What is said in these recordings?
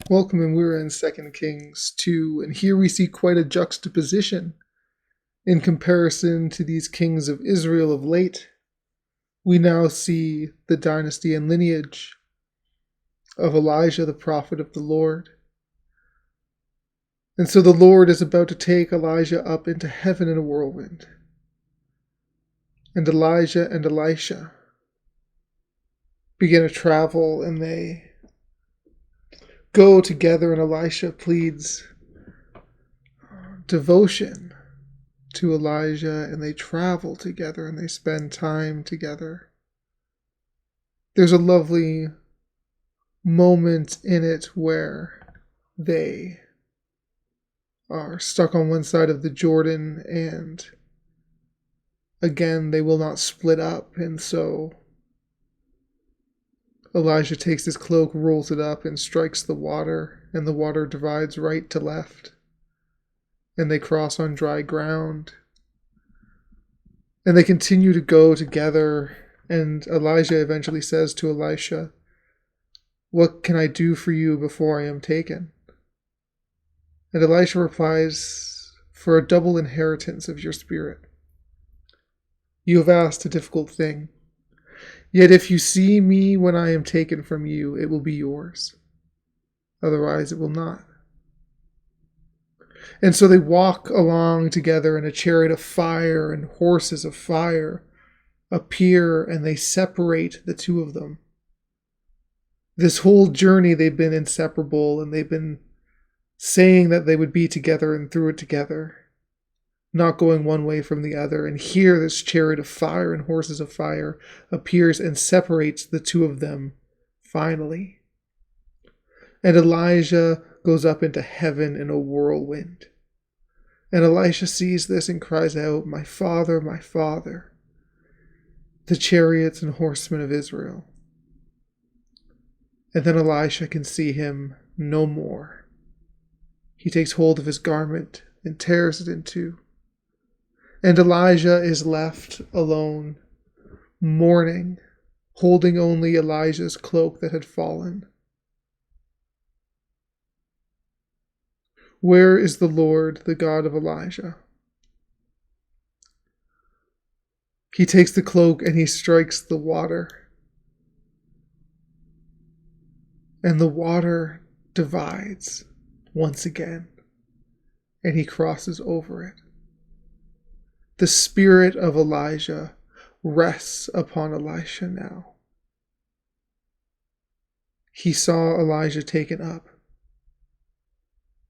Welcome, and we're in Second Kings 2, and here we see quite a juxtaposition in comparison to these kings of Israel of late. We now see the dynasty and lineage of Elijah, the prophet of the Lord. And so the Lord is about to take Elijah up into heaven in a whirlwind. And Elijah and Elisha begin to travel, and they go together, and Elisha pleads devotion to Elijah, and they travel together and they spend time together. There's a lovely moment in it where they are stuck on one side of the Jordan, and again they will not split up, and so Elijah takes his cloak, rolls it up, and strikes the water, and the water divides right to left, and they cross on dry ground. And they continue to go together, and Elijah eventually says to Elisha, "What can I do for you before I am taken?" And Elisha replies, "For a double inheritance of your spirit. You have asked a difficult thing. Yet if you see me when I am taken from you, it will be yours. Otherwise it will not." And so they walk along together, and a chariot of fire and horses of fire appear, and they separate the two of them. This whole journey they've been inseparable, and they've been saying that they would be together and through it together, not going one way from the other. And here this chariot of fire and horses of fire appears and separates the two of them finally. And Elijah goes up into heaven in a whirlwind. And Elisha sees this and cries out, my father, the chariots and horsemen of Israel." And then Elisha can see him no more. He takes hold of his garment and tears it in two. And Elijah is left alone, mourning, holding only Elijah's cloak that had fallen. Where is the Lord, the God of Elijah? He takes the cloak and he strikes the water. And the water divides once again, and he crosses over it. The spirit of Elijah rests upon Elisha now. He saw Elijah taken up,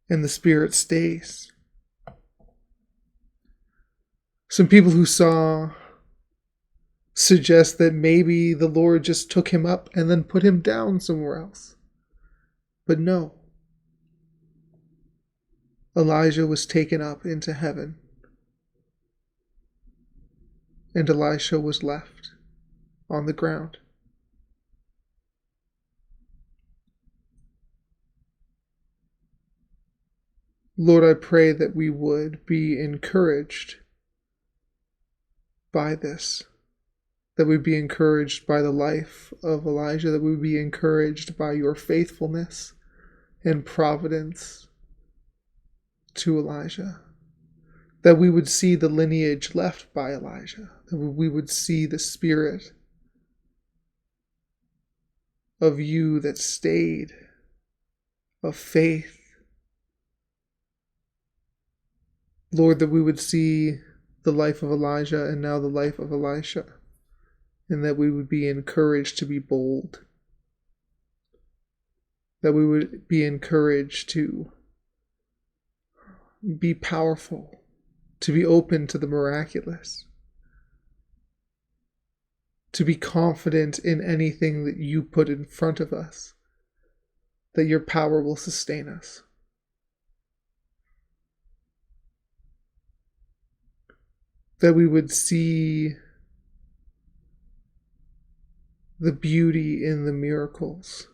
and the spirit stays. Some people who saw suggest that maybe the Lord just took him up and then put him down somewhere else. But no. Elijah was taken up into heaven, and Elisha was left on the ground. Lord, I pray that we would be encouraged by this, that we'd be encouraged by the life of Elijah, that we would be encouraged by your faithfulness and providence to Elijah, that we would see the lineage left by Elijah, that we would see the spirit of you that stayed, of faith. Lord, that we would see the life of Elijah and now the life of Elisha, and that we would be encouraged to be bold, that we would be encouraged to be powerful, to be open to the miraculous, to be confident in anything that you put in front of us, that your power will sustain us. That we would see the beauty in the miracles,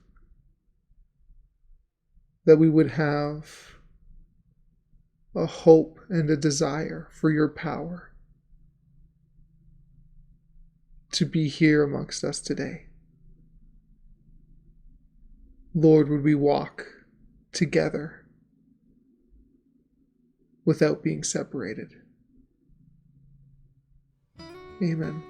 that we would have a hope and a desire for your power to be here amongst us today. Lord, would we walk together without being separated. Amen.